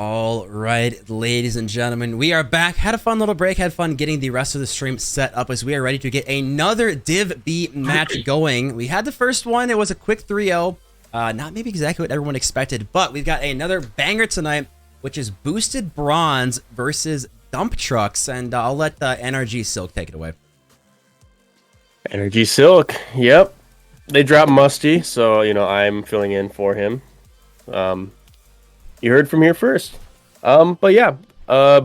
All right, ladies and gentlemen, we are back. Had a fun little break, had fun getting the rest of the stream set up as we are ready to get another Div B match going. We had the first one, it was a quick 3-0. Not maybe exactly what everyone expected, but we've got another banger tonight, which is Boosted Bronze versus Dump Trucks, and I'll let NRG Silk take it away. Energy Silk, yep. They dropped Musty, so, I'm filling in for him. You heard from here first. But yeah,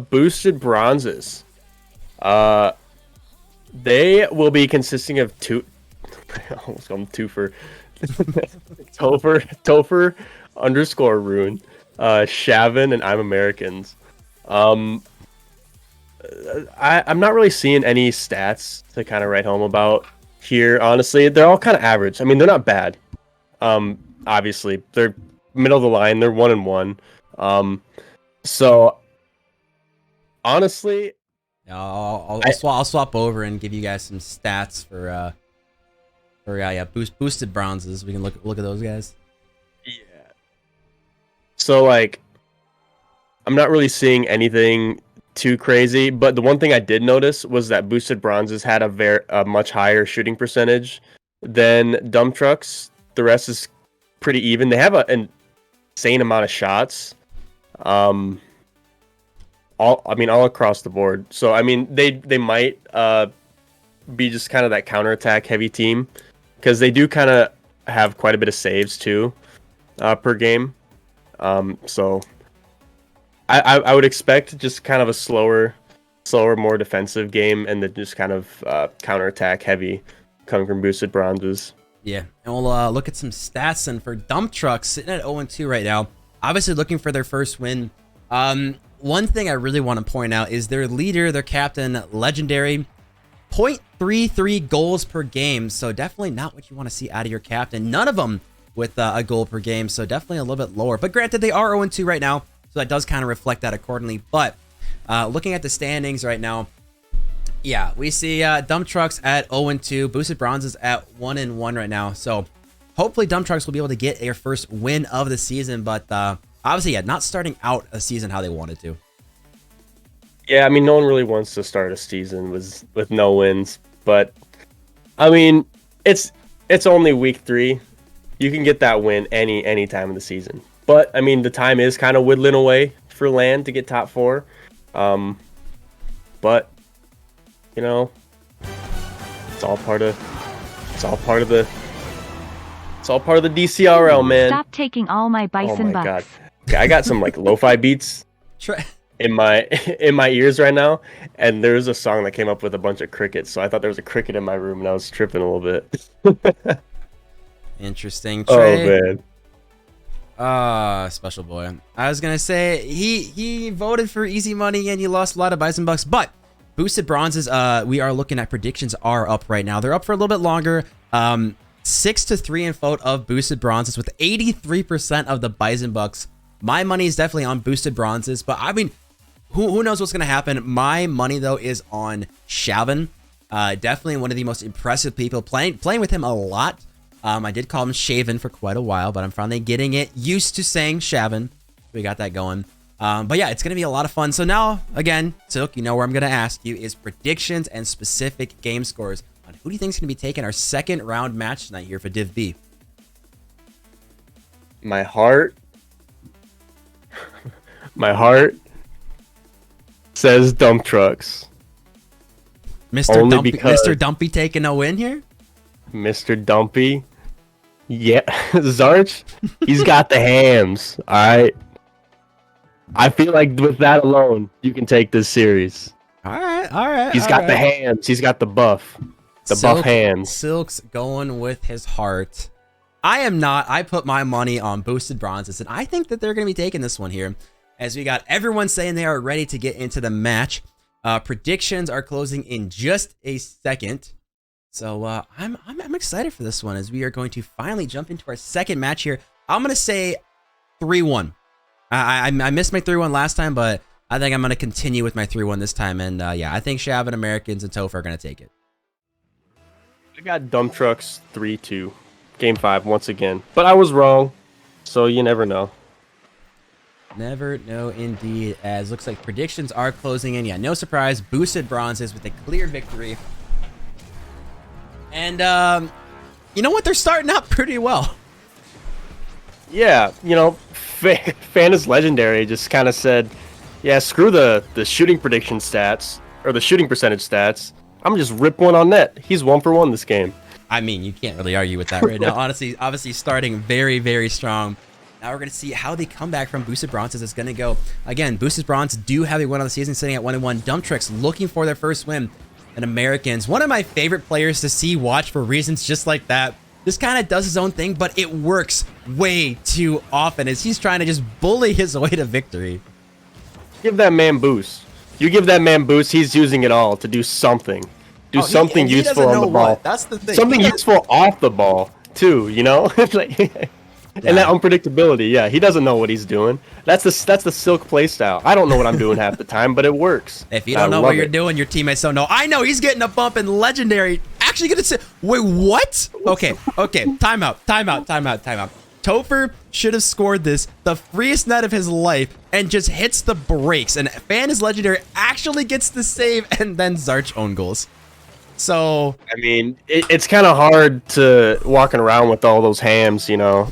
Boosted Bronzes. They will be consisting of I almost called them Twofer. Topher underscore Rune, Shavin, and I'm Americans. I'm not really seeing any stats to kind of write home about here, honestly. They're all kind of average. I mean, they're not bad. Obviously, they're middle of the line. They're 1-1. So honestly, I'll swap over and give you guys some stats for boosted bronzes. We can look at those guys. Yeah. So like, I'm not really seeing anything too crazy, but the one thing I did notice was that boosted bronzes had a much higher shooting percentage than dump trucks. The rest is pretty even. They have an insane amount of shots. All across the board. So I mean, they might be just kind of that counterattack heavy team, because they do kind of have quite a bit of saves too per game. So I would expect just kind of a slower, more defensive game, and then just kind of counterattack heavy coming from boosted bronzes. Yeah, and we'll look at some stats. And for dump trucks, sitting at 0-2 right now, obviously looking for their first win. One thing I really want to point out is their leader, their captain, legendary, 0.33 goals per game. So definitely not what you want to see out of your captain. None of them with a goal per game. So definitely a little bit lower. But granted, they are 0-2 right now, so that does kind of reflect that accordingly. But looking at the standings right now, yeah, we see dump trucks at 0-2, boosted bronzes at 1-1 right now. So hopefully dump trucks will be able to get their first win of the season. But obviously, yeah, not starting out a season how they wanted to. Yeah, I mean, no one really wants to start a season with no wins. But, I mean, it's only week 3. You can get that win any time of the season. But, I mean, the time is kind of whittling away for land to get top 4. But, it's all part of the DCRL, man. Stop taking all my bison bucks. God. Okay, I got some like lo-fi beats in my ears right now, and there's a song that came up with a bunch of crickets, so I thought there was a cricket in my room, and I was tripping a little bit. Interesting. Trey. Oh man. Special boy. I was gonna say he voted for easy money and he lost a lot of bison bucks, but boosted bronzes, we are looking at predictions are up right now. They're up for a little bit longer. 6-3 in vote of boosted bronzes with 83% of the bison bucks. My money is definitely on boosted bronzes, but I mean, who knows what's gonna happen. My money though is on Shavin. Definitely one of the most impressive people, playing with him a lot. I did call him Shaven for quite a while, but I'm finally getting it used to saying Shavin. We got that going. But yeah, it's going to be a lot of fun. So now, again, Silk, you know where I'm going to ask you is predictions and specific game scores on who do you think is going to be taking our second round match tonight here for Div B? My heart says dump trucks. Mr. Dumpy taking a win here? Mr. Dumpy. Yeah, Zarch, he's got the hams, all right? I feel like with that alone, you can take this series. All right. He's got the hams. He's got the buff. Buff hands. Silk's going with his heart. I am not. I put my money on boosted bronzes, and I think that they're going to be taking this one here, as we got everyone saying they are ready to get into the match. Predictions are closing in just a second. So I'm excited for this one, as we are going to finally jump into our second match here. I'm going to say 3-1. I missed my 3-1 last time, but I think I'm going to continue with my 3-1 this time. And yeah, I think Shav and Americans and Topher are going to take it. I got dump trucks 3-2. Game 5 once again. But I was wrong, so you never know. Never know indeed, as looks like predictions are closing in. Yeah, no surprise. Boosted bronzes with a clear victory. And, you know what? They're starting out pretty well. Yeah, you know, Fan is Legendary just kind of said, yeah, screw the shooting prediction stats, or the shooting percentage stats. I'm gonna just rip one on net. He's 1 for 1 this game. I mean, you can't really argue with that right now. Honestly, obviously starting very, very strong. Now we're going to see how the comeback from Boosted Bronzes is going to go. Again, Boosted Bronze do have a win on the season, sitting at 1-1. Dump Trucks looking for their first win. And Americans, one of my favorite players to see watch for reasons just like that. This kind of does his own thing, but it works way too often as he's trying to just bully his way to victory. Give that man boost. You give that man boost, he's using it all to do something. Do something useful on the ball. What. That's the thing. Something useful off the ball, too, you know? And that unpredictability, yeah, he doesn't know what he's doing. That's the Silk playstyle. I don't know what I'm doing half the time, but it works. If you don't know what you're doing, your teammates don't know. I know he's getting a bump in Legendary. Actually gonna say, wait, what? Okay, timeout. Topher should have scored this, the freest net of his life, and just hits the brakes. And Fan is Legendary actually gets the save, and then Zarch own goals. So I mean, it's kind of hard to walking around with all those hams, you know,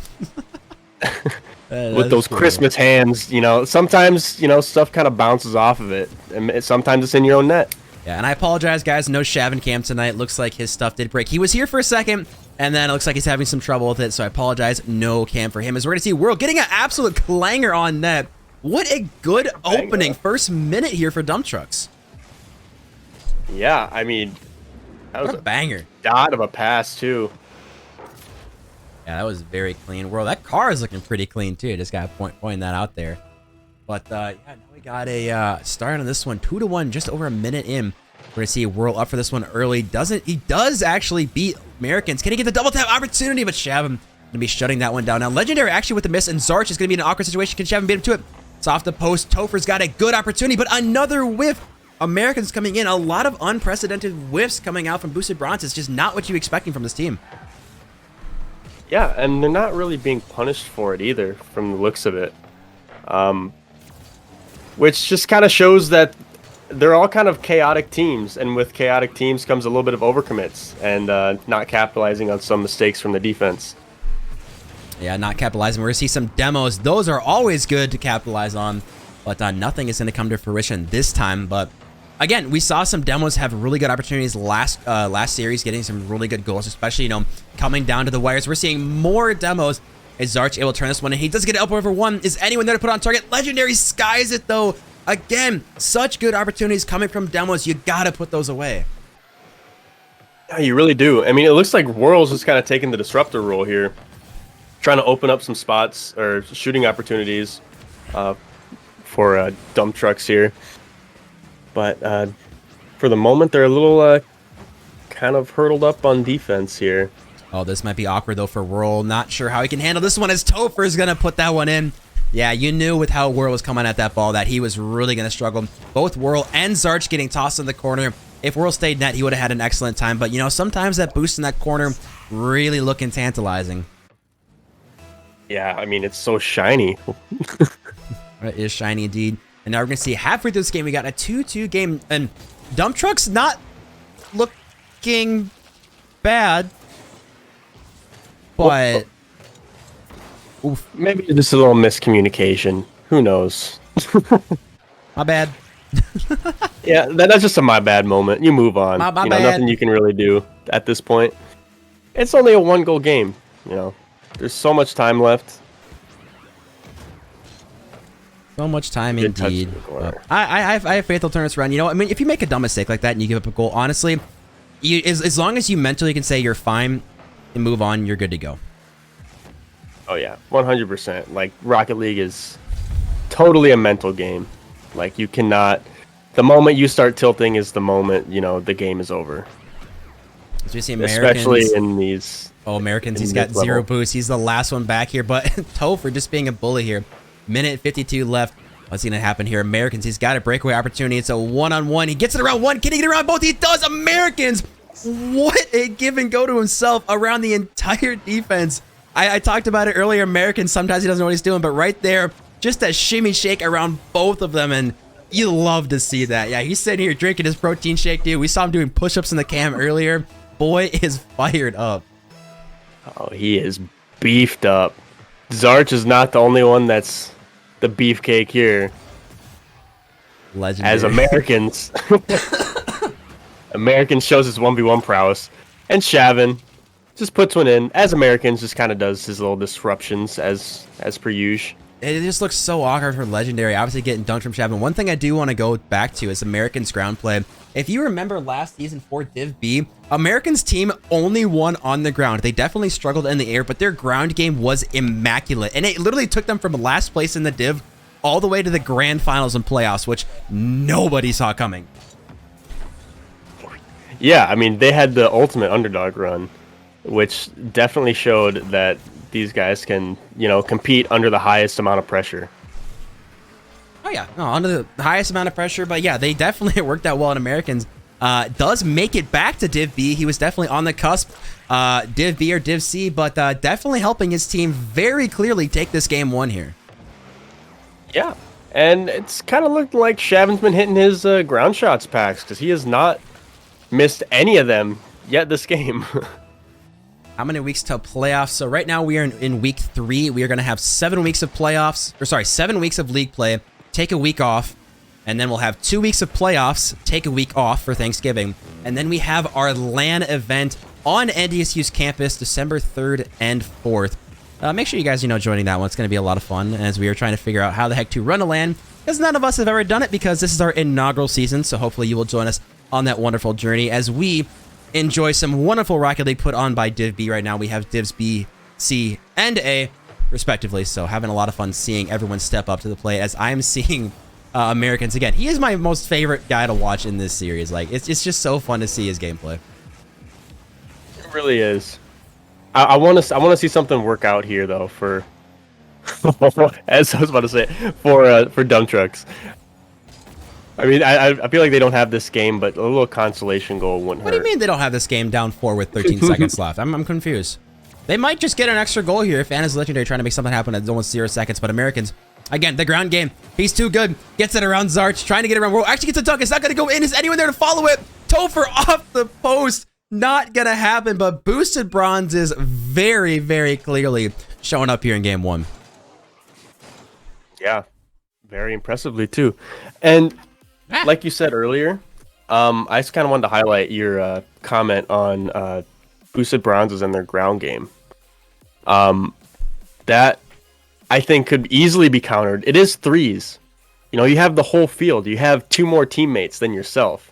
with those Christmas hams. You know, sometimes stuff kind of bounces off of it, and sometimes it's in your own net. Yeah, and I apologize, guys. No Shavin cam tonight. Looks like his stuff did break. He was here for a second, and then it looks like he's having some trouble with it. So I apologize. No cam for him. As we're gonna see World getting an absolute clanger on net. What a good opening first minute here for Dump Trucks. Yeah, I mean. That was a banger. Dot of a pass, too. Yeah, that was very clean. World, that car is looking pretty clean, too. Just got to point that out there. But, yeah, now we got a start on this one. 2-1, just over a minute in. We're going to see World up for this one early. He does actually beat Americans. Can he get the double tap opportunity? But Shavin going to be shutting that one down. Now, Legendary actually with the miss, and Zarch is going to be in an awkward situation. Can Shavin beat him to it? It's off the post. Topher's got a good opportunity, but another whiff. Americans coming in, a lot of unprecedented whiffs coming out from Boosted Bronze. It's just not what you're expecting from this team. Yeah, and they're not really being punished for it either, from the looks of it. Which just kind of shows that they're all kind of chaotic teams, and with chaotic teams comes a little bit of overcommits and not capitalizing on some mistakes from the defense. Yeah, not capitalizing. We're going to see some demos. Those are always good to capitalize on, but nothing is going to come to fruition this time. But again, we saw some demos have really good opportunities last series, getting some really good goals, especially, coming down to the wires. We're seeing more demos. Is Zarch able to turn this one? And he does get an elbow over one. Is anyone there to put on target? Legendary skies it, though. Again, such good opportunities coming from demos. You got to put those away. Yeah, you really do. I mean, it looks like World's just kind of taking the disruptor role here, trying to open up some spots or shooting opportunities for Dump Trucks here. But for the moment, they're a little kind of hurdled up on defense here. Oh, this might be awkward, though, for Whirl. Not sure how he can handle this one as Topher is going to put that one in. Yeah, you knew with how Whirl was coming at that ball that he was really going to struggle. Both Whirl and Zarch getting tossed in the corner. If Whirl stayed net, he would have had an excellent time. But, sometimes that boost in that corner really looking tantalizing. Yeah, I mean, it's so shiny. It is shiny indeed. And now we're going to see halfway through this game, we got a 2-2 game. And Dump Truck's not looking bad. But oof, maybe just a little miscommunication. Who knows? My bad. Yeah, that's just a my bad moment. You move on. My bad. Nothing you can really do at this point. It's only a 1-goal game. There's so much time left. So much time indeed. I have faith they'll turn this around. I mean, if you make a dumb mistake like that and you give up a goal, honestly, as long as you mentally can say you're fine and move on, you're good to go. Oh yeah, 100%. Like, Rocket League is totally a mental game. Like, you cannot. The moment you start tilting is the moment the game is over. As we see Americans, especially in these. Oh, Americans! He's got 0 boost. He's the last one back here, but Topher just being a bully here. Minute 52 left. What's going to happen here? Americans, he's got a breakaway opportunity. It's a one-on-one. He gets it around one. Can he get around both? He does. Americans! What a give and go to himself around the entire defense. I talked about it earlier. Americans, sometimes he doesn't know what he's doing, but right there, just that shimmy shake around both of them, and you love to see that. Yeah, he's sitting here drinking his protein shake, dude. We saw him doing push-ups in the cam earlier. Boy is fired up. Oh, he is beefed up. Zarch is not the only one that's the beefcake here. Legendary. As Americans, Americans shows his 1v1 prowess, and Shavin just puts one in. As Americans, just kind of does his little disruptions as per usual. It just looks so awkward for Legendary, obviously getting dunked from Shavin. One thing I do want to go back to is Americans ground play. If you remember last season for Div B, Americans team only won on the ground. They definitely struggled in the air, but their ground game was immaculate. And it literally took them from last place in the Div all the way to the grand finals and playoffs, which nobody saw coming. Yeah, I mean, they had the ultimate underdog run, which definitely showed that these guys can, you know, compete under the highest amount of pressure. Oh yeah, no, under the highest amount of pressure, but yeah, they definitely worked out well in Americans. Does make it back to Div B. He was definitely on the cusp, Div B or Div C, but definitely helping his team very clearly take this game 1 here. Yeah, and it's kind of looked like Shavin's been hitting his ground shots packs, because he has not missed any of them yet this game. How many weeks till playoffs? So right now we are in week 3. We are going to have 7 weeks of playoffs, or sorry, 7 weeks of league play, take a week off, and then we'll have 2 weeks of playoffs, take a week off for Thanksgiving, and then we have our LAN event on NDSU's campus December 3rd and 4th. Make sure you guys, joining that one. It's going to be a lot of fun as we are trying to figure out how the heck to run a LAN, because none of us have ever done it, because this is our inaugural season, so hopefully you will join us on that wonderful journey as we enjoy some wonderful Rocket League put on by Div B right now. We have Divs B, C, and A, respectively, so having a lot of fun seeing everyone step up to the plate as I'm seeing Americans again. He is my most favorite guy to watch in this series. Like, it's just so fun to see his gameplay. It really is. I want to see something work out here though for as I was about to say for dump trucks. I mean, I feel like they don't have this game, but a little consolation goal wouldn't hurt. What do you mean they don't have this game down 4 with 13 seconds left? I'm confused. They might just get an extra goal here if Anna's Legendary trying to make something happen at almost 0 seconds, but Americans, again, the ground game, he's too good. Gets it around Zarch, trying to get it around World. Actually gets a dunk. It's not going to go in. Is anyone there to follow it? Topher off the post. Not going to happen, but Boosted Bronze is very, very clearly showing up here in game 1. Yeah, very impressively too. And like you said earlier, I just kind of wanted to highlight your comment on Boosted Bronzes and their ground game. That I think could easily be countered. It is threes. You have the whole field. You have 2 more teammates than yourself.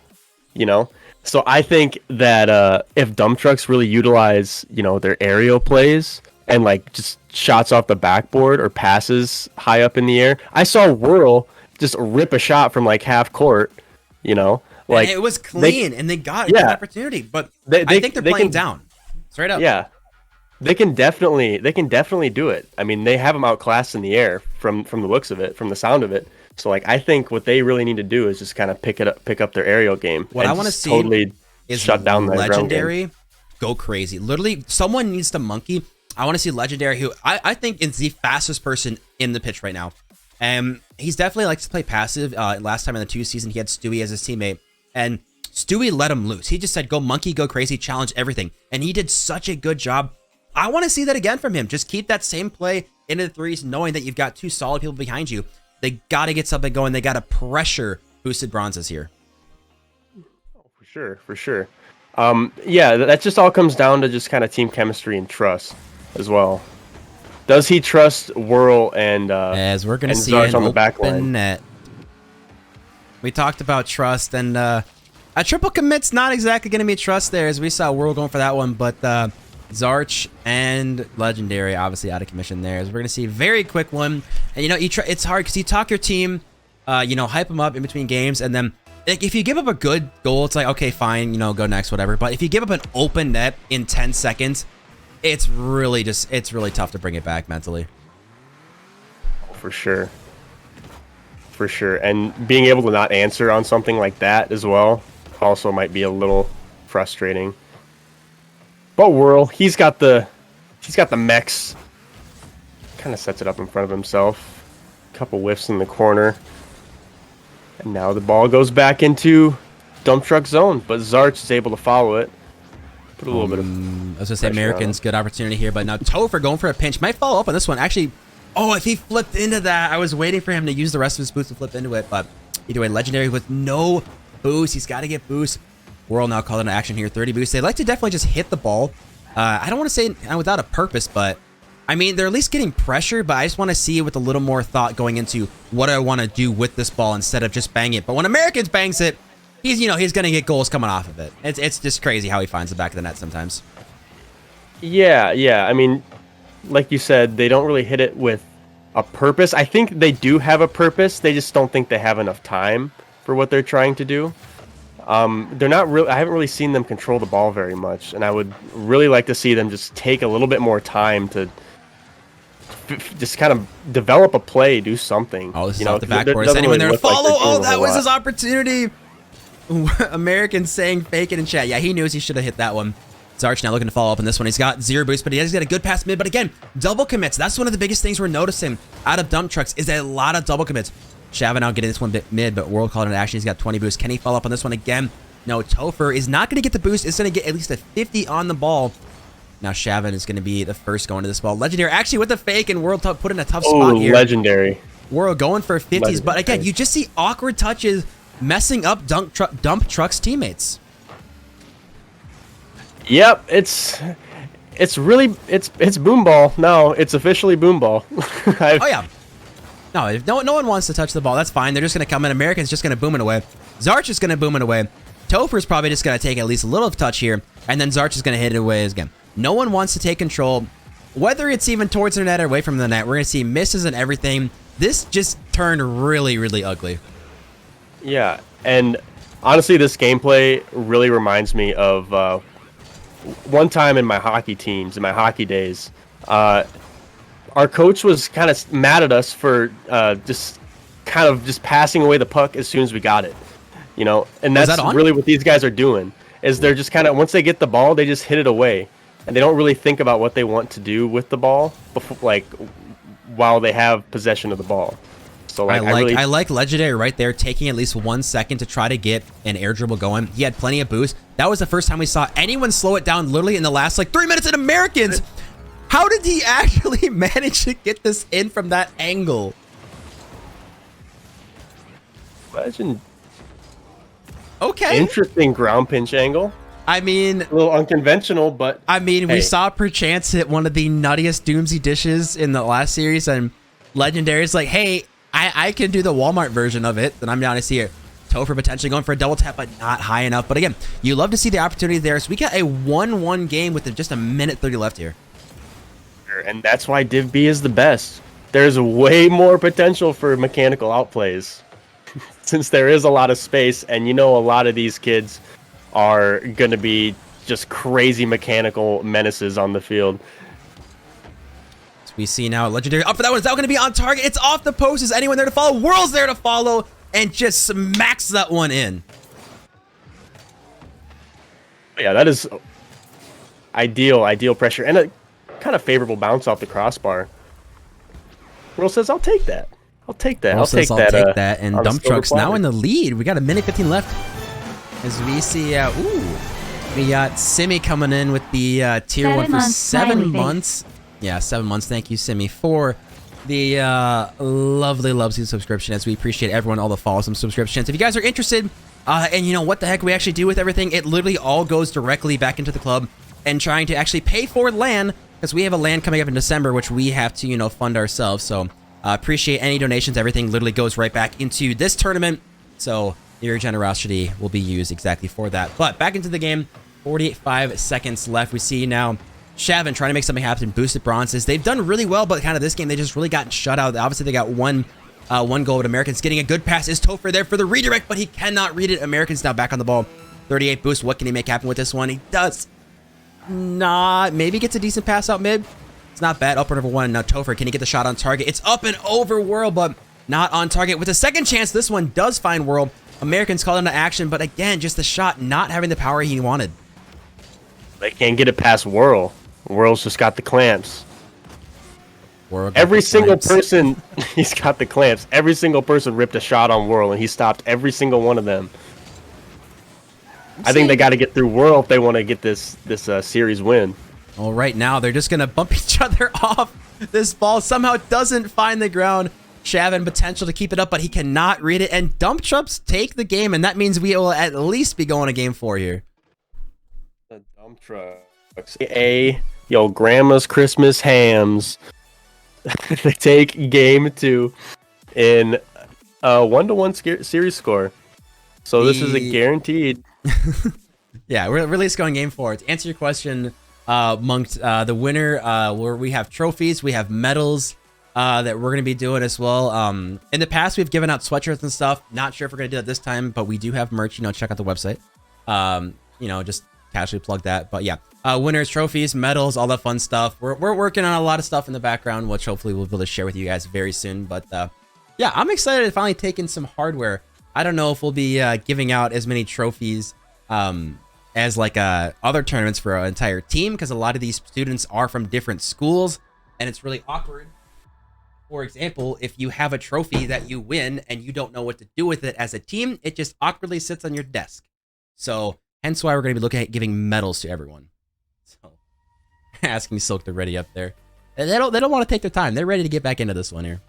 So I think that if dump trucks really utilize, their aerial plays and like just shots off the backboard or passes high up in the air. I saw Whirl just rip a shot from like half court, like and it was clean and they got an opportunity, but I think they're playing down straight up. Yeah, they can definitely do it. I mean, they have them outclassed in the air from the looks of it, from the sound of it. So like, I think what they really need to do is just kind of pick up their aerial game. What I want to see totally is shut down the Legendary go crazy. Literally, someone needs to monkey. I want to see Legendary, who I think is the fastest person in the pitch right now. He's definitely likes to play passive. Last time in the 2 season, he had Stewie as his teammate, and Stewie let him loose. He just said, "Go monkey, go crazy, challenge everything," and he did such a good job. I want to see that again from him. Just keep that same play into the threes, knowing that you've got 2 solid people behind you. They got to get something going. They got to pressure Boosted Bronzes here. Oh, for sure. Yeah, that just all comes down to just kind of team chemistry and trust as well. Does he trust Whirl and as we're going to see Zarch on the open back line? Net. We talked about trust, and a triple commit's not exactly going to be trust there, as we saw Whirl going for that one, but Zarch and Legendary obviously out of commission there. As we're going to see a very quick one. And it's hard because you talk your team, hype them up in between games, and then if you give up a good goal, it's like, okay, fine, go next, whatever. But if you give up an open net in 10 seconds, it's really tough to bring it back mentally. For sure. And being able to not answer on something like that as well also might be a little frustrating. But Whirl, he's got the mechs. Kind of sets it up in front of himself. Couple whiffs in the corner. And now the ball goes back into dump truck zone, but Zarch is able to follow it. Put a little bit of I was going to say Americans, good opportunity here, but now Topher going for a pinch. Might follow up on this one. Actually, oh, if he flipped into that, I was waiting for him to use the rest of his boost to flip into it, but either way, Legendary with no boost. He's got to get boost. World now called into action here, 30 boost. They like to definitely just hit the ball. I don't want to say without a purpose, but I mean, they're at least getting pressure, but I just want to see it with a little more thought going into what I want to do with this ball instead of just bang it. But when Americans bangs it, he's going to get goals coming off of it. It's just crazy how he finds the back of the net sometimes. Yeah. I mean, like you said, they don't really hit it with a purpose. I think they do have a purpose. They just don't think they have enough time for what they're trying to do. They're not really. I haven't really seen them control the ball very much, and I would really like to see them just take a little bit more time to just kind of develop a play, do something. Oh, this is off the backboard. Is anyone there to follow? Oh, that was his opportunity. American saying fake it in chat. Yeah, he knows he should have hit that one. Zarch now looking to follow up on this one. He's got 0 boost, but he has got a good pass mid. But again, double commits. That's one of the biggest things we're noticing out of dump trucks is a lot of double commits. Shavin now getting this one bit mid, but World called into action. He's got 20 boost. Can he follow up on this one again? No, Topher is not going to get the boost. It's going to get at least a 50 on the ball. Now Shavin is going to be the first going to this ball. Legendary actually with the fake, and World put in a tough spot here. Legendary. World going for 50s, Legendary. But again, you just see awkward touches messing up dump truck's teammates. Yep, it's really boom ball. No, it's officially boom ball. Oh yeah. No, if no one wants to touch the ball, that's fine. They're just going to come in. American's just going to boom it away. Zarch is going to boom it away. Topher's probably just going to take at least a little touch here, and then Zarch is going to hit it away again. No one wants to take control, whether it's even towards the net or away from the net. We're going to see misses and everything. This just turned really, really ugly. Yeah, and honestly, this gameplay really reminds me of one time in my hockey teams, in my hockey days. Our coach was kind of mad at us for just passing away the puck as soon as we got it, you know. And that's really what these guys are doing. Is they're just kind of, once they get the ball, they just hit it away, and they don't really think about what they want to do with the ball before, like while they have possession of the ball. So like, I like Legendary right there, taking at least 1 second to try to get an air dribble going. He had plenty of boost. That was the first time we saw anyone slow it down literally in the last like 3 minutes. And Americans, how did he actually manage to get this in from that angle? Legend. Okay. Interesting ground pinch angle. I mean, a little unconventional, but I mean, hey. We saw perchance hit one of the nuttiest Doomsy dishes in the last series, and Legendary is like, hey, I can do the Walmart version of it, then I'm down to see it. Topher potentially going for a double tap, but not high enough. But again, you love to see the opportunity there. So we got a 1-1 game with just a minute 30 left here. And that's why Div B is the best. There's way more potential for mechanical outplays since there is a lot of space, and you know a lot of these kids are going to be just crazy mechanical menaces on the field. We see now Legendary up for that one. Is that going to be on target? It's off the post. Is anyone there to follow? World's there to follow and just smacks that one in. Yeah, that is ideal pressure and a kind of favorable bounce off the crossbar. World says, I'll take that. I'll take that. I'll take that. And Dump Truck's now in the lead. We got a minute 15 left. As we see, we got Simi coming in with the tier 1 for 7 months. Yeah, 7 months. Thank you, Simi, for the lovely subscription. As we appreciate everyone, all the follows and subscriptions. If you guys are interested, and you know what the heck we actually do with everything, it literally all goes directly back into the club and trying to actually pay for LAN, because we have a LAN coming up in December, which we have to, you know, fund ourselves. So appreciate any donations. Everything literally goes right back into this tournament. So your generosity will be used exactly for that. But back into the game, 45 seconds left. We see now Shavin trying to make something happen, boosted bronzes. They've done really well, but kind of this game, they just really got shut out. Obviously, they got one goal, but Americans getting a good pass. Is Topher there for the redirect, but he cannot read it. Americans now back on the ball. 38 boost. What can he make happen with this one? He does not. Maybe gets a decent pass out mid. It's not bad. Upper number 1. Now Topher, can he get the shot on target? It's up and over World, but not on target. With a second chance, this one does find World. Americans called into action, but again, just the shot not having the power he wanted. They can't get it past Whirl. Whirl's just got the clamps. Every single person, he's got the clamps. Every single person ripped a shot on Whirl, and he stopped every single one of them. I think they got to get through Whirl if they want to get this series win. Well, right now they're just gonna bump each other off. This ball somehow doesn't find the ground. Shavin potential to keep it up, but he cannot read it. And Dump Trucks take the game, and that means we will at least be going to game 4 here. The Dump Trucks, yo, Grandma's Christmas hams. They take game 2 in a 1-1 series score. So this is a guaranteed. Yeah, we're at least going game 4. To answer your question, Monk, the winner, where we have trophies, we have medals that we're going to be doing as well. In the past, we've given out sweatshirts and stuff. Not sure if we're going to do it this time, but we do have merch. You know, check out the website. You know, just casually plug that. But yeah, winners, trophies, medals, all that fun stuff. We're working on a lot of stuff in the background, which hopefully we'll be able to share with you guys very soon. But yeah, I'm excited to finally take in some hardware. I don't know if we'll be giving out as many trophies as like other tournaments for an entire team, because a lot of these students are from different schools, and it's really awkward. For example, if you have a trophy that you win and you don't know what to do with it as a team, it just awkwardly sits on your desk. So hence why we're going to be looking at giving medals to everyone. So asking Silk to ready up there. And they don't want to take their time. They're ready to get back into this one here.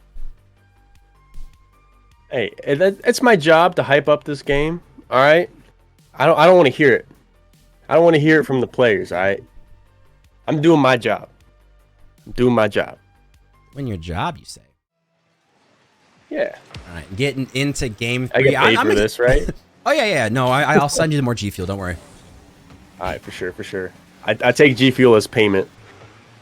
Hey, it's my job to hype up this game. All right, I don't want to hear it. I don't want to hear it from the players. All right, I'm doing my job. I'm doing my job. Win your job, you say? Yeah. All right, getting into game 3. I get paid for this, right? Oh yeah. No, I'll send you more G Fuel. Don't worry. All right, for sure. I take G Fuel as payment.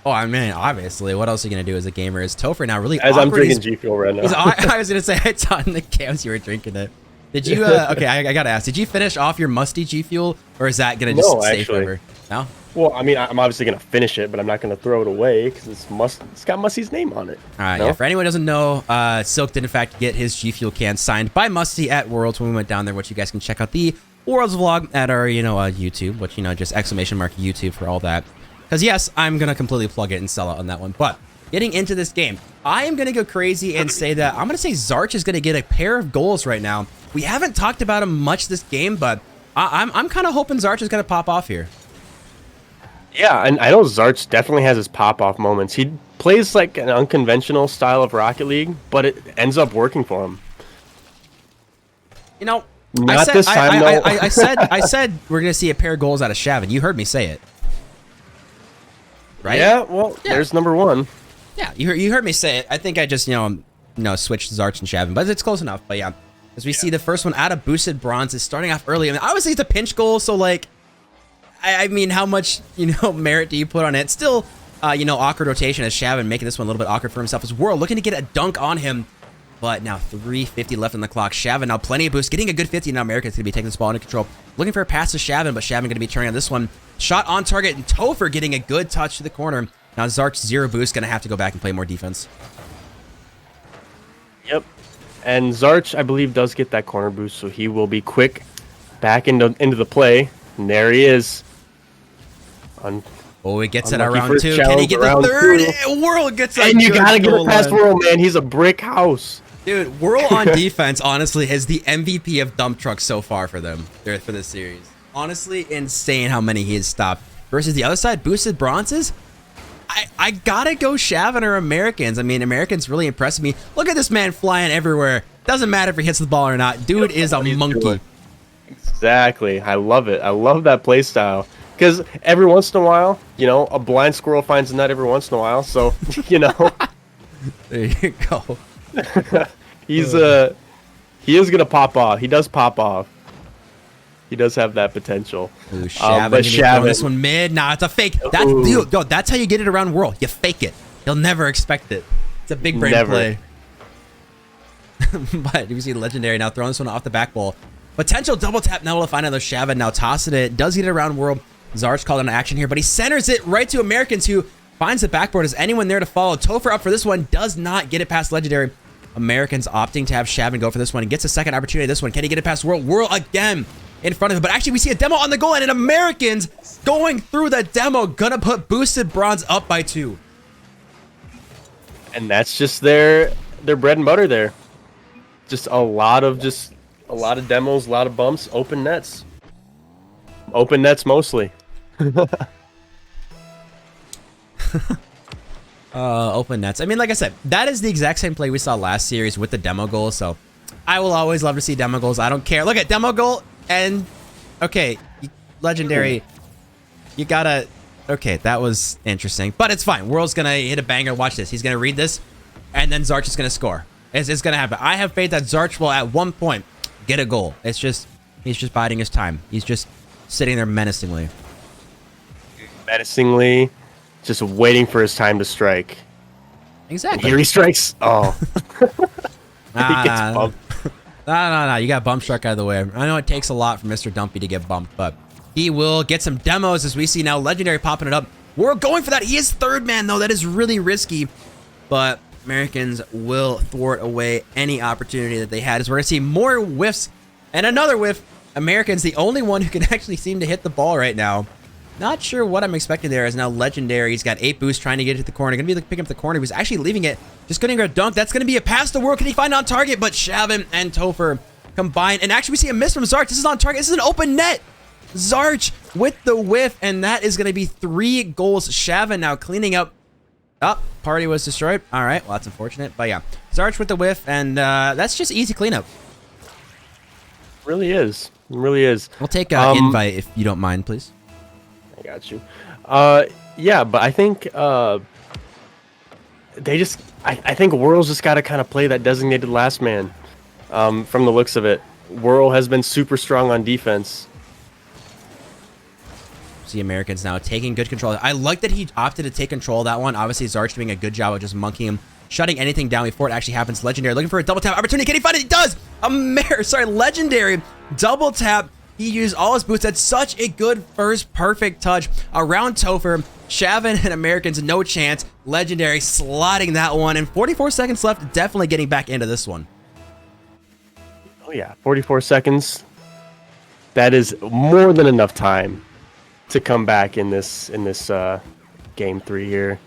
Oh, I mean, obviously. What else are you gonna do as a gamer? Is Topher now really? As I'm drinking G Fuel right now. I was gonna say I saw in the cams you were drinking it. Did you? Okay, I gotta ask. Did you finish off your musty G Fuel, or is that gonna just stay forever? No. Well, I mean, I'm obviously gonna finish it, but I'm not gonna throw it away because it's got Musty's name on it. All right. No? Yeah. For anyone who doesn't know, Silk did in fact get his G Fuel can signed by Musty at Worlds when we went down there, which you guys can check out the Worlds vlog at our YouTube, which just exclamation mark YouTube for all that. Because yes, I'm gonna completely plug it and sell out on that one. But getting into this game, I am gonna go crazy and say that I'm gonna say Zarch is gonna get a pair of goals right now. We haven't talked about him much this game, but I'm kind of hoping Zarch is gonna pop off here. Yeah, and I know Zarch definitely has his pop-off moments. He plays like an unconventional style of Rocket League, but it ends up working for him. You know, not this time, though. I said we're gonna see a pair of goals out of Shavin. You heard me say it, right? Yeah. Well, yeah. There's number 1. Yeah, you heard me say it. I think I just switched Zarch and Shavin, but it's close enough. But yeah, as we see the first one out of boosted bronze is starting off early. I mean, obviously it's a pinch goal, so like. I mean, how much, merit do you put on it? Still, awkward rotation as Shavin making this one a little bit awkward for himself as Whirl looking to get a dunk on him. But now 3:50 left on the clock. Shavin now plenty of boost, getting a good 50. Now America's going to be taking this ball under control. Looking for a pass to Shavin, but Shavin going to be turning on this one. Shot on target, and Topher getting a good touch to the corner. Now Zarch 0 boost, going to have to go back and play more defense. Yep. And Zarch, I believe, does get that corner boost, so he will be quick back into the play. And there he is. He gets it around 2. Can he get the third? Whirl gets it. And you gotta get it past Whirl, man. He's a brick house. Dude, Whirl on defense, honestly, is the MVP of dump trucks so far for them for this series. Honestly, insane how many he has stopped. Versus the other side, boosted bronzes. I gotta go Shavin or Americans. I mean, Americans really impressed me. Look at this man flying everywhere. Doesn't matter if he hits the ball or not. Dude is a monkey. Exactly. I love it. I love that play style. Because every once in a while, a blind squirrel finds a nut every once in a while. So, There you go. He is gonna pop off. He does pop off. He does have that potential. Ooh, but Shavin, this one mid. Nah, it's a fake. That's how you get it around Whirl. You fake it. He'll never expect it. It's a big brain play. But you see Legendary now throwing this one off the back wall. Potential double tap now to find another Shavin. Now tossing it. Does get it around Whirl. Zarch called on action here, but he centers it right to Americans, who finds the backboard. Is anyone there to follow? Topher up for this one. Does not get it past Legendary. Americans opting to have Shavin go for this one and gets a second opportunity. This one. Can he get it past Whirl? Whirl again in front of him. But actually, we see a demo on the goal line, and Americans going through the demo. Gonna put boosted bronze up by 2. And that's just their bread and butter there. Just a lot of demos, a lot of bumps, open nets. Open nets mostly. Open nets. I mean, like I said, that is the exact same play we saw last series with the demo goal. So I will always love to see demo goals. I don't care. Look at demo goal and okay, legendary. You gotta. Okay, that was interesting, but it's fine. World's gonna hit a banger. Watch this. He's gonna read this, and then Zarch is gonna score. It's gonna happen. I have faith that Zarch will at one point get a goal. It's just he's just biding his time. He's just sitting there menacingly. Menacingly, just waiting for his time to strike. Exactly. And here he strikes. Oh. He gets Nah, bumped. no. You got bump struck out of the way. I know it takes a lot for Mr. Dumpy to get bumped, but he will get some demos as we see now. Legendary popping it up. We're going for that. He is third man, though. That is really risky, but Americans will thwart away any opportunity that they had as we're going to see more whiffs and another whiff. Americans, the only one who can actually seem to hit the ball right now. Not sure what I'm expecting there as now Legendary. He's got 8 boosts trying to get to the corner. Going to be picking up the corner. He was actually leaving it. Just going to go dunk. That's going to be a pass to World. Can he find on target? But Shavin and Topher combined. And actually we see a miss from Zarch. This is on target. This is an open net. Zarch with the whiff. And that is going to be 3 goals. Shavin now cleaning up. Oh, party was destroyed. All right. Well, that's unfortunate. But yeah, Zarch with the whiff. And that's just easy cleanup. Really is. It really is. We'll take an invite if you don't mind, please. I got you. Yeah, but I think they just I think World's just got to kind of play that designated last man. From the looks of it, World has been super strong on defense. See Americans now taking good control. I like that he opted to take control of that one. Obviously, Zarch doing a good job of just monkeying him, shutting anything down before it actually happens. Legendary looking for a double tap opportunity. Can he find it? He does. Legendary double tap. He used all his boots. That's such a good first perfect touch around Topher. Shavin and Americans, no chance. Legendary sliding that one. And 44 seconds left. Definitely getting back into this one. Oh yeah, 44 seconds. That is more than enough time to come back in this game 3 here.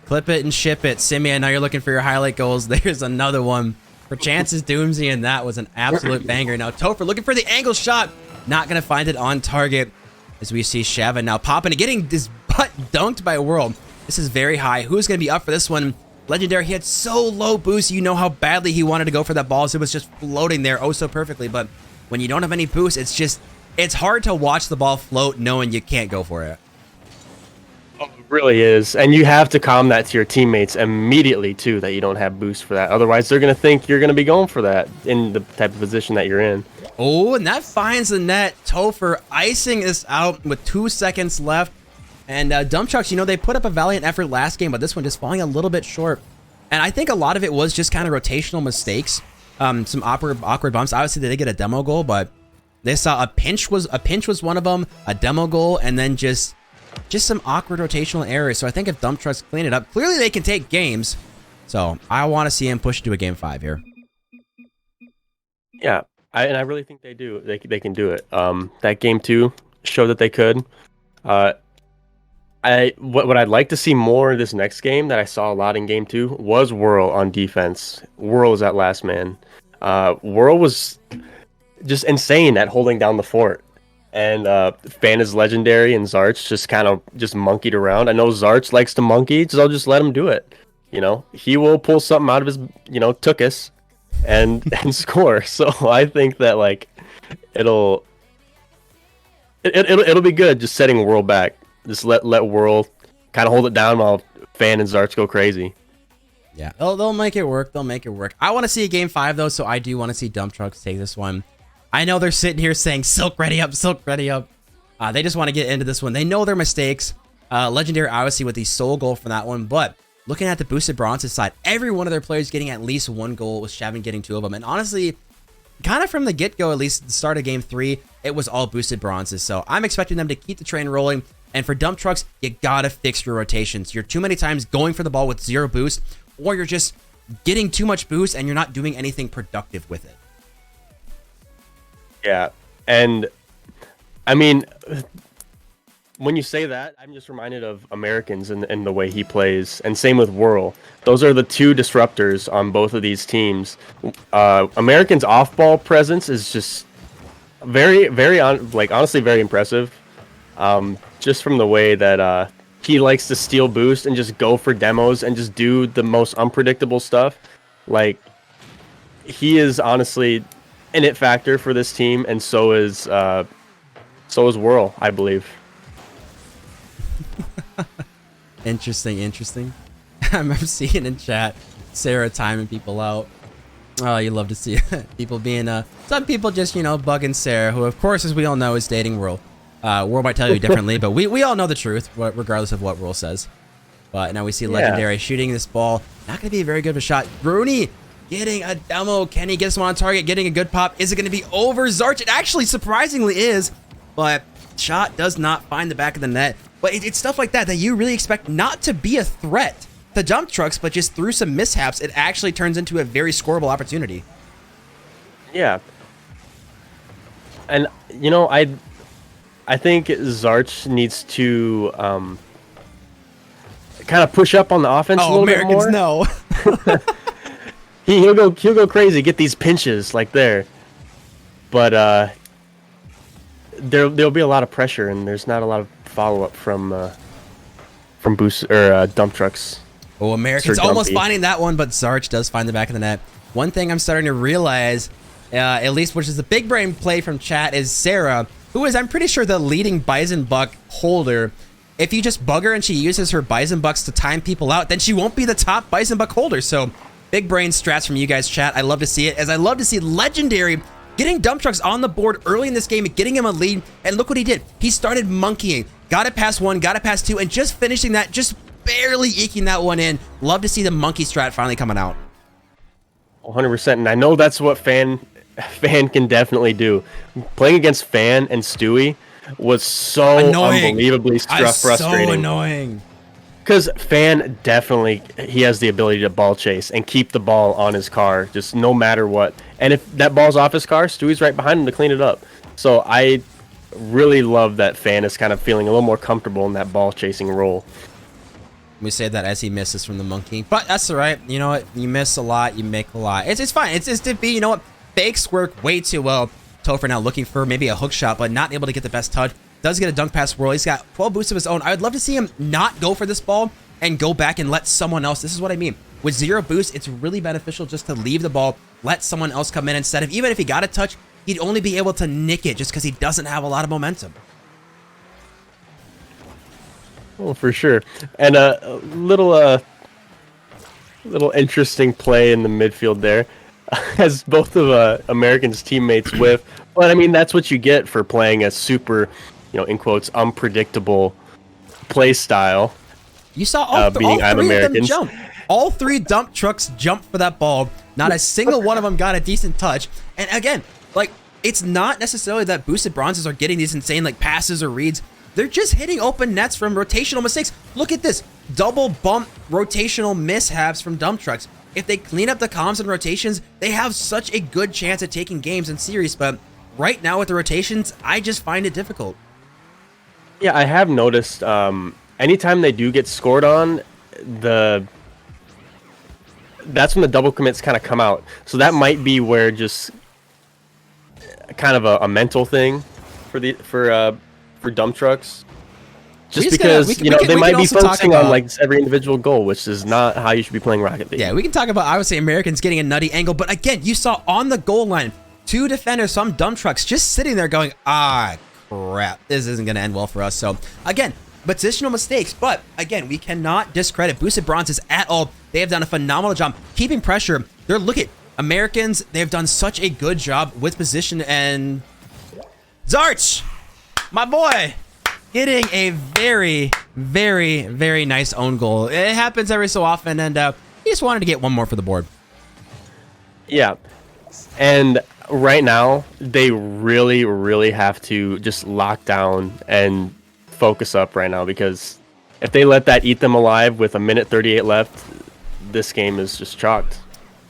Clip it and ship it. Simeon, now you're looking for your highlight goals. There's another one for Chance's Doomsy, and that was an absolute banger. Now Topher looking for the angle shot. Not going to find it on target as we see Shavin now popping and getting this butt dunked by World. This is very high. Who's going to be up for this one? Legendary, he had so low boost. You know how badly he wanted to go for that ball. So it was just floating there oh so perfectly. But when you don't have any boost, it's hard to watch the ball float knowing you can't go for it. Oh, it really is. And you have to calm that to your teammates immediately, too, that you don't have boost for that. Otherwise, they're going to think you're going to be going for that in the type of position that you're in. Oh, and that finds the net. Topher icing this out with 2 seconds left. And Dump Trucks, you know, they put up a valiant effort last game, but this one just falling a little bit short. And I think a lot of it was just kind of rotational mistakes. Some awkward bumps. Obviously, they did get a demo goal, but they saw a pinch was one of them, a demo goal, and then just some awkward rotational errors. So I think if Dump Trucks clean it up, clearly they can take games. So I want to see him push to a game 5 here. Yeah. I really think they do. They can do it. That game 2 showed that they could. What I'd like to see more this next game that I saw a lot in game 2 was Whirl on defense. Whirl was that last man. Whirl was just insane at holding down the fort. And Fan is Legendary and Zarch just kind of just monkeyed around. I know Zarch likes to monkey, so I'll just let him do it. You know, he will pull something out of his, tuchus and score. So I think that like it'll be good just setting Whirl back. Just let Whirl kind of hold it down while Fan and Zarch go crazy. Yeah, they'll make it work. They'll make it work. I want to see a game 5 though, so I do want to see Dump Trucks take this one. I know they're sitting here saying Silk ready up, Silk ready up. They just want to get into this one. They know their mistakes. Legendary obviously with the sole goal from that one, but looking at the boosted bronzes side, every one of their players getting at least 1 goal, with Shavin getting 2 of them. And honestly, kind of from the get-go, at least the start of game 3, it was all boosted bronzes. So I'm expecting them to keep the train rolling. And for Dump Trucks, you gotta fix your rotations. You're too many times going for the ball with 0 boost, or you're just getting too much boost and you're not doing anything productive with it. Yeah, and I mean, when you say that, I'm just reminded of Americans and the way he plays, and same with Whirl. Those are the two disruptors on both of these teams. Americans' off-ball presence is just honestly very impressive. Just from the way that he likes to steal boost and just go for demos and just do the most unpredictable stuff. Like, he is honestly an it factor for this team, and so is Whirl, I believe. Interesting. I'm seeing in chat Sarah timing people out. Oh, you love to see people being some people just bugging Sarah, who of course, as we all know, is dating Whirl. Whirl might tell you differently, but we all know the truth, regardless of what Whirl says. But now we see Legendary shooting this ball. Not going to be a very good of a shot. Rooney getting a demo. Can he get someone on target? Getting a good pop. Is it going to be over Zarch? It actually surprisingly is, but shot does not find the back of the net. But it's stuff like that you really expect not to be a threat to dump trucks, but just through some mishaps, it actually turns into a very scoreable opportunity. Yeah. And, I think Zarch needs to kind of push up on the offense a little bit more. No. He'll go crazy, get these pinches like there. But there'll be a lot of pressure, and there's not a lot of follow-up from boost or dump trucks. Oh, Americans almost finding that one, but Zarch does find the back of the net. One thing I'm starting to realize, at least which is the big brain play from chat, is Sarah, who is, I'm pretty sure, the leading Bison Buck holder. If you just bug her and she uses her Bison Bucks to time people out, then she won't be the top Bison Buck holder. So, big brain strats from you guys, chat. I love to see it, as I love to see Legendary getting dump trucks on the board early in this game and getting him a lead. And look what he did. He started monkeying, got it past one, got it past two, and just finishing that, just barely eking that one in. Love to see the monkey strat finally coming out. 100%, and I know that's what Fan can definitely do. Playing against Fan and Stewie was so unbelievably frustrating. So annoying. Because Fan definitely, he has the ability to ball chase and keep the ball on his car, just no matter what. And if that ball's off his car, Stewie's right behind him to clean it up. So I really love that Fan is kind of feeling a little more comfortable in that ball chasing role. We say that as he misses from the monkey, but that's all right. You know what? You miss a lot, you make a lot. It's fine. It's to be, fakes work way too well. Topher now looking for maybe a hook shot, but not able to get the best touch. Does get a dunk pass Whirl. He's got 12 boosts of his own. I would love to see him not go for this ball and go back and let someone else. This is what I mean. With 0 boost, it's really beneficial just to leave the ball, let someone else come in instead of, even if he got a touch, he'd only be able to nick it just because he doesn't have a lot of momentum. Oh, for sure. And a little interesting play in the midfield there, as both of Americans' teammates whiff. But I mean, that's what you get for playing a super, in quotes, unpredictable play style. You saw all three of them jump. All 3 dump trucks jump for that ball. Not a single one of them got a decent touch. And again, it's not necessarily that boosted bronzes are getting these insane passes or reads. They're just hitting open nets from rotational mistakes. Look at this. Double bump rotational mishaps from dump trucks. If they clean up the comms and rotations, they have such a good chance at taking games in series. But right now with the rotations, I just find it difficult. Yeah, I have noticed anytime they do get scored on, that's when the double commits kind of come out. So that might be where just kind of a mental thing for dump trucks, just because they might be focusing on every individual goal, which is not how you should be playing Rocket League. Yeah, we can talk about obviously Americans getting a nutty angle, but again, you saw on the goal line 2 defenders, some dump trucks just sitting there going, crap, this isn't going to end well for us. So again, positional mistakes, but again, we cannot discredit boosted bronzes at all. They have done a phenomenal job keeping pressure. Look at Americans, they've done such a good job with position, and Zarch, my boy, getting a very, very, very nice own goal. It happens every so often, and he just wanted to get one more for the board. Yeah, and right now, they really, really have to just lock down and focus up right now, because if they let that eat them alive with 1:38 left, this game is just chalked.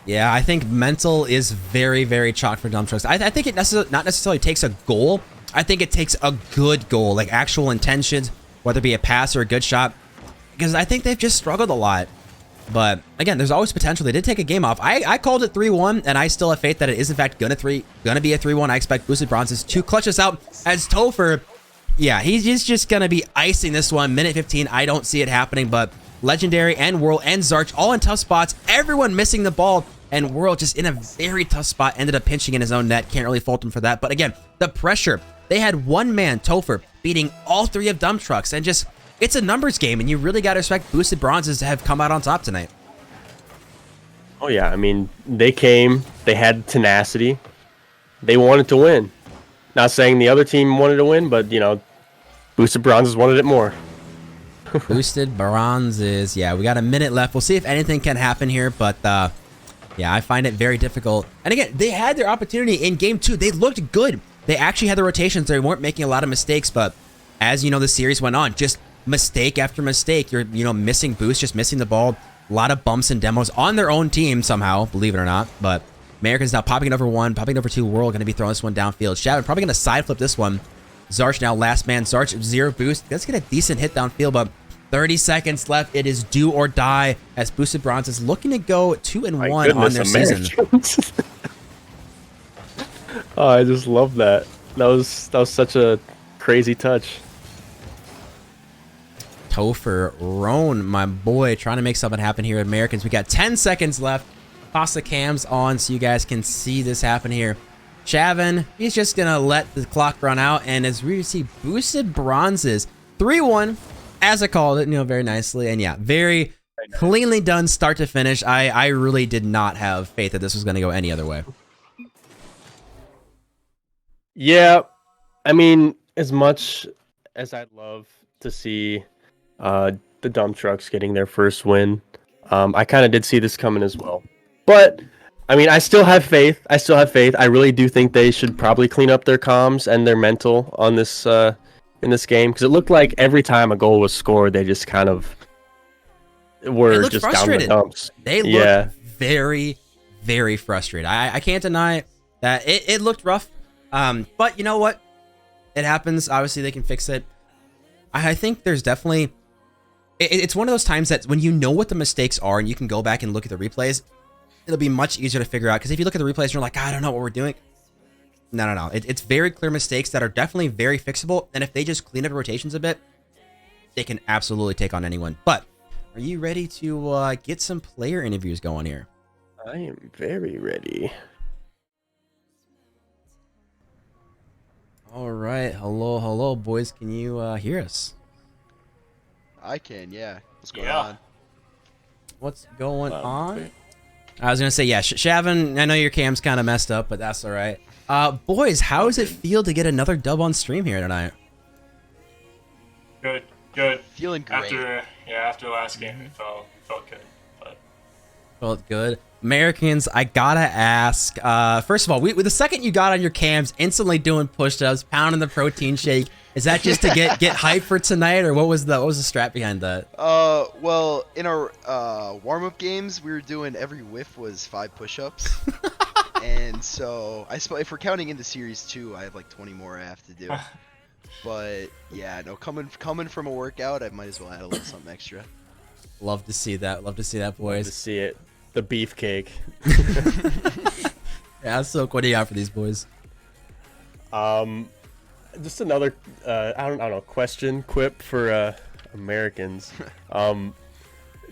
Yeah, I think mental is very, very chalked for dump trucks. I think it not necessarily takes a goal I think it takes a good goal, like actual intentions, whether it be a pass or a good shot, because I think they've just struggled a lot. But again, there's always potential. They did take a game off. I called it 3-1, and I still have faith that it is in fact gonna be a 3-1. I expect Boosted Bronzes to clutch us out as Topher. Yeah, he's just gonna be icing this one. Minute 15. I don't see it happening, but Legendary and World and Zarch all in tough spots. Everyone missing the ball, and World just in a very tough spot. Ended up pinching in his own net. Can't really fault him for that. But again, the pressure. They had one man, Topher, beating all three of Dump Trucks, and just it's a numbers game, and you really got to respect Boosted Bronzes to have come out on top tonight. Oh yeah, I mean, they came, they had tenacity, they wanted to win. Not saying the other team wanted to win, but you know, Boosted Bronzes wanted it more. Boosted Bronzes, yeah, we got a minute left. We'll see if anything can happen here, but yeah, I find it very difficult. And again, they had their opportunity in game 2. They looked good. They actually had the rotations. They weren't making a lot of mistakes, but as you know, the series went on, just mistake after mistake. You're, missing boost, just missing the ball. A lot of bumps and demos on their own team somehow, believe it or not. But Americans now popping it over 1, popping it over 2. World going to be throwing this one downfield. Shavin probably going to side flip this one. Zarch now last man. Zarch 0 boost. Let's get a decent hit downfield, but 30 seconds left. It is do or die as Boosted Bronze is looking to go 2-1 on their season. Oh, I just love that. That was such a crazy touch. Topher, Roan, my boy, trying to make something happen here at Americans. We got 10 seconds left. Toss the cams on so you guys can see this happen here. Shavin, he's just going to let the clock run out. And as we see Boosted Bronzes, 3-1, as I called it, very nicely. And yeah, very cleanly done start to finish. I really did not have faith that this was going to go any other way. Yeah, I mean, as much as I'd love to see the Dump Trucks getting their first win, I kind of did see this coming as well. But I mean, I still have faith. I really do think they should probably clean up their comms and their mental on this in this game, because it looked like every time a goal was scored, they just kind of were just frustrated. Down the dumps. They looked very, very frustrated. I can't deny that it looked rough. But you know what? It happens. Obviously, they can fix it. I think there's definitely... It's one of those times that when you know what the mistakes are and you can go back and look at the replays, it'll be much easier to figure out. Because if you look at the replays and you're like, I don't know what we're doing. No. It's very clear mistakes that are definitely very fixable. And if they just clean up rotations a bit, they can absolutely take on anyone. But are you ready to get some player interviews going here? I am very ready. All right. Hello, boys. Can you hear us? I can, yeah. What's going on? What's going on? I was going to say, yeah, Shavin, I know your cam's kind of messed up, but that's all right. Boys, how does it feel to get another dub on stream here tonight? Good. Feeling great. After the last game, it felt good. But... Felt good. Americans, I gotta ask. First of all, the second you got on your cams, instantly doing push-ups, pounding the protein shake. Is that just to get hyped for tonight, or what was the strat behind that? Well, in our warm-up games, we were doing every whiff was 5 push-ups, and so if we're counting in the series too, I have like 20 more I have to do. But yeah, no, coming from a workout, I might as well add a little something extra. Love to see that. Love to see that, boys. Love to see it. The beefcake. Yeah, so what do you got for these boys? Just another I don't know, quip for Americans.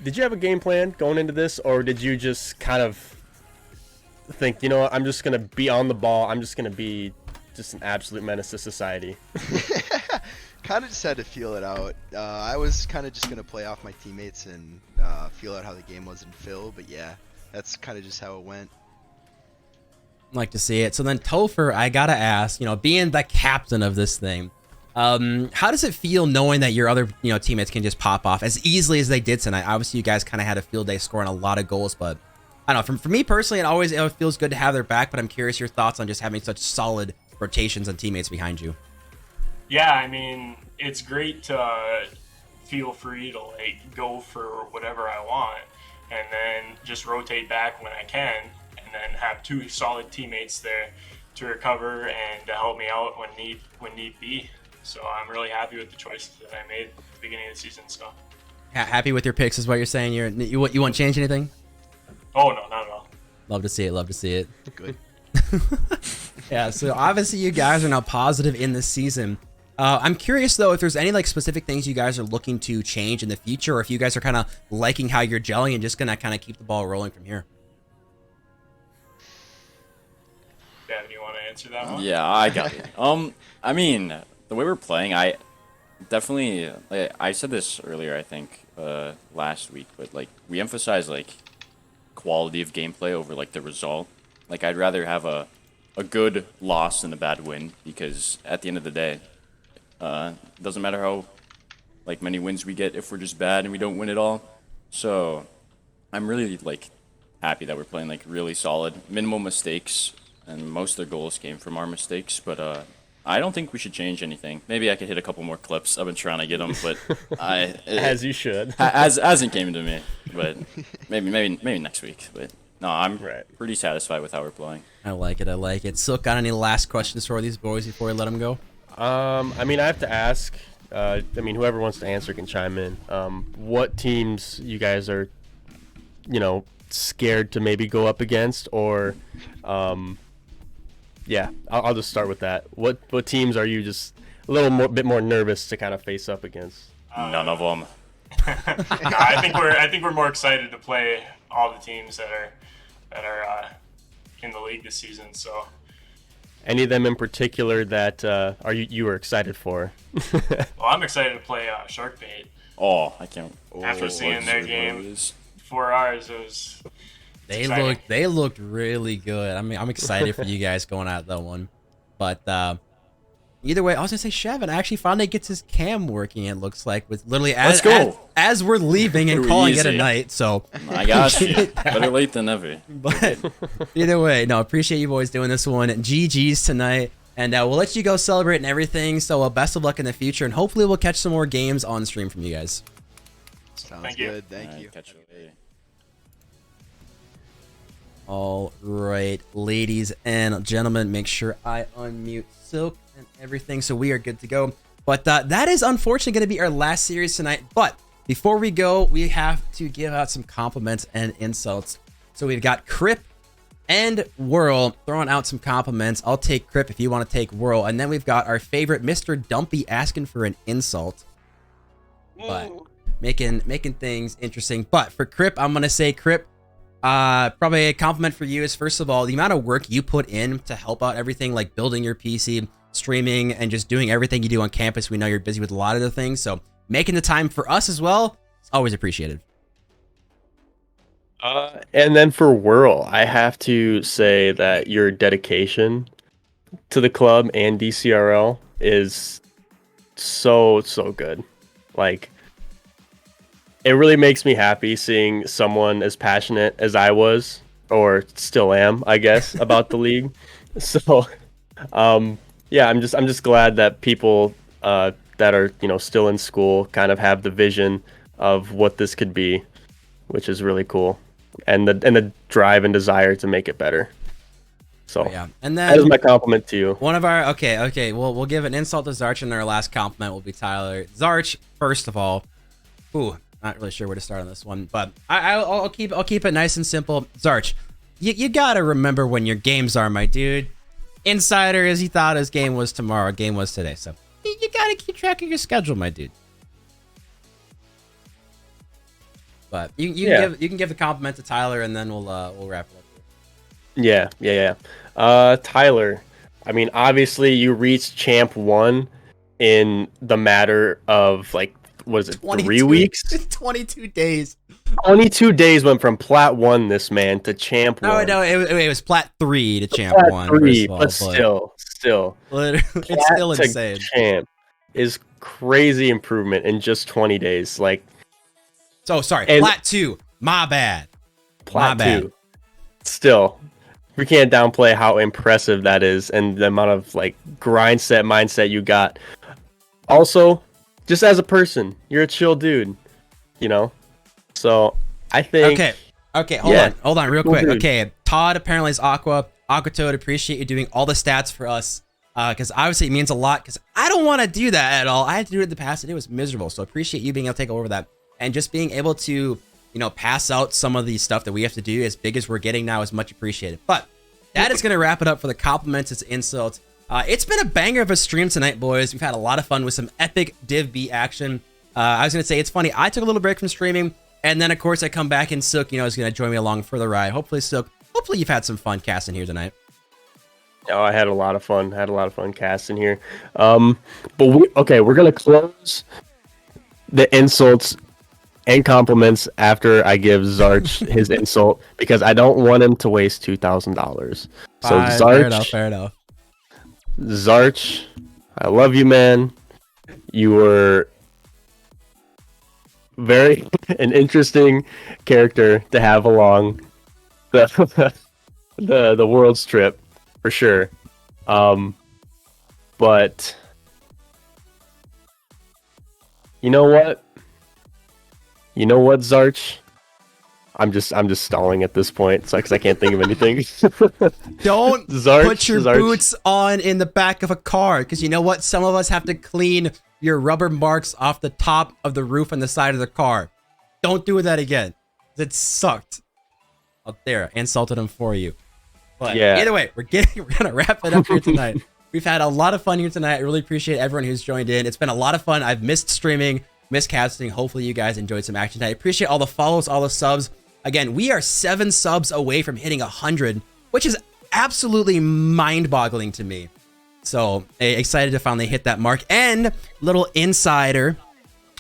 Did you have a game plan going into this, or did you just kind of think, you know what, I'm just gonna be on the ball, I'm just gonna be just an absolute menace to society? Kind of just had to feel it out. I was kind of just going to play off my teammates and feel out how the game was in Phil, but yeah, that's kind of just how it went. Like to see it. So then Topher, I gotta ask, being the captain of this thing, how does it feel knowing that your other teammates can just pop off as easily as they did tonight? Obviously, you guys kind of had a field day scoring a lot of goals, but I don't know. For me personally, it feels good to have their back, but I'm curious your thoughts on just having such solid rotations and teammates behind you. Yeah, I mean, it's great to feel free to go for whatever I want and then just rotate back when I can and then have 2 solid teammates there to recover and to help me out when need be. So I'm really happy with the choices that I made at the beginning of the season. So Happy with your picks is what you're saying. You won't change anything? oh no, not at all. Love to see it. Love to see it. Good. Yeah. So obviously you guys are now positive in this season. I'm curious though if there's any like specific things you guys are looking to change in the future, or if you guys are kind of liking how you're gelling and just gonna kind of keep the ball rolling from here. Devin, you want to answer that one? Yeah, I got it. I mean, the way we're playing, I definitely, like, I said this earlier, I think, last week, but like we emphasize like quality of gameplay over like the result. Like I'd rather have a good loss than a bad win, because at the end of the day, it doesn't matter how like many wins we get if we're just bad and we don't win at all. So I'm really like happy that we're playing like really solid, minimal mistakes, and most of their goals came from our mistakes. But I don't think we should change anything. Maybe I could hit a couple more clips. I've been trying to get them, but As you should. hasn't came to me. But maybe next week. But no, I'm Right. pretty satisfied with how we're playing. I like it. I like it. Silk, got any last questions for these boys before we let them go? I mean, I have to ask. I mean, whoever wants to answer can chime in. What teams you guys are, scared to maybe go up against, or, yeah, I'll just start with that. What teams are you just a little bit more nervous to kind of face up against? None of them. I think we're more excited to play all the teams that are in the league this season. So Any of them in particular that you were excited for? well, I'm excited to play Sharkbait. Oh, I can't. After seeing their game. For ours, it was exciting. They looked really good. I mean, I'm excited for you guys going at that one. But either way, I was gonna say Shevin actually finally gets his cam working. It looks like with literally Let's go. as we're leaving and Too calling it a easy. night. So I got you. Better late than never. but either way, no, appreciate you boys doing this one. GG's tonight. And we'll let you go celebrate and everything. So best of luck in the future. And hopefully we'll catch some more games on stream from you guys. Sounds Thank you. good. Thank Alright, you. catch you later. All right, ladies and gentlemen, make sure I unmute Silk and everything so we are good to go. But that is unfortunately going to be our last series tonight. But before we go, we have to give out some compliments and insults. So we've got Crip and Whirl throwing out some compliments. I'll take Crip if you want to take Whirl. And then we've got our favorite Mr. Dumpy asking for an insult. But making things interesting. But for Crip, I'm going to say Crip, probably a compliment for you is, first of all, the amount of work you put in to help out everything, like building your PC, streaming, and just doing everything you do on campus. We know you're busy with a lot of the things, so making the time for us as well is always appreciated. And then for Whirl, I have to say that your dedication to the club and DCRL is so good. Like, it really makes me happy seeing someone as passionate as I was, or still am, I guess, about the league. So, yeah, I'm just glad that people that are still in school kind of have the vision of what this could be, which is really cool, and the drive and desire to make it better. So Yeah, and that is then my compliment to you. one of our okay, we'll give an insult to Zarch, and our last compliment will be Tyler. Zarch, first of all, not really sure where to start on this one, but I'll keep it nice and simple. Zarch, you gotta remember when your games are, my dude. Insider, as he thought his game was tomorrow, game was today, so you gotta keep track of your schedule, my dude. But you can give the compliment to Tyler, and then we'll wrap it up here. Yeah. Tyler, I mean, obviously you reached Champ 1 in the matter of, like, was it 3 weeks? 22 days. 22 days went from Plat 1, this man, to Champ 1. No, it was Plat 3 to Champ Plat 1. 3, first of all, but still. literally, it's Plat still to insane. Champ is crazy improvement in just 20 days. Like, So sorry, and- Plat 2. My bad. Plat My bad. 2. Still, we can't downplay how impressive that is and the amount of, like, mindset you got. Also, just as a person, you're a chill dude, So I think Okay, Yeah. hold on, real Cool quick. dude. Okay, Todd apparently is Aqua. Aquatoad, appreciate you doing all the stats for us. Because obviously it means a lot, because I don't want to do that at all. I had to do it in the past and it was miserable. So appreciate you being able to take over that. And just being able to, you know, pass out some of the stuff that we have to do as big as we're getting now is much appreciated. But that is going to wrap it up for the compliments. It's insults. It's been a banger of a stream tonight, boys. We've had a lot of fun with some epic Div B action. I was going to say, it's funny. I took a little break from streaming. And then, of course, I come back and Sook, you know, is going to join me along for the ride. Hopefully, Sook, hopefully you've had some fun casting here tonight. Oh, I had a lot of fun. Had a lot of fun casting here. But we're going to close the insults and compliments after I give Zarch his insult, because I don't want him to waste $2,000. So Zarch, fair enough. Zarch, I love you, man. You were very an interesting character to have along the the world's trip for sure. But you know what? You know what, Zarch? I'm just stalling at this point, because I can't think of anything. Don't Zarch, put your boots on in the back of a car, because you know what? Some of us have to clean your rubber marks off the top of the roof and the side of the car. Don't do that again. It sucked. Out there, I insulted him for you. But yeah. Either way, we're gonna wrap it up here tonight. We've had a lot of fun here tonight. I really appreciate everyone who's joined in. It's been a lot of fun. I've missed streaming, missed casting. Hopefully you guys enjoyed some action tonight. I appreciate all the follows, all the subs. Again, we are 7 subs away from hitting 100, which is absolutely mind-boggling to me. So excited to finally hit that mark. And little insider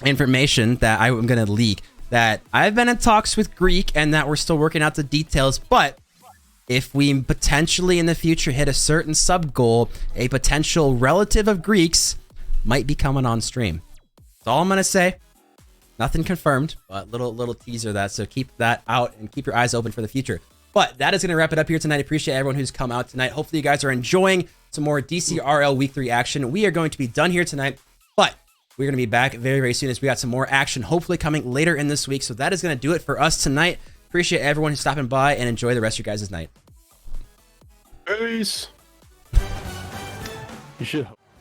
information that I'm gonna leak, that I've been in talks with Greek and that we're still working out the details, but if we potentially in the future hit a certain sub goal, a potential relative of Greek's might be coming on stream. That's all I'm gonna say. Nothing confirmed, but little teaser of that. So keep that out and keep your eyes open for the future. But that is gonna wrap it up here tonight. I appreciate everyone who's come out tonight. Hopefully you guys are enjoying some more DCRL Week 3 action. We are going to be done here tonight, but we're going to be back very, very soon as we got some more action, hopefully coming later in this week. So that is going to do it for us tonight. Appreciate everyone who's stopping by and enjoy the rest of your guys' night. Peace. You should.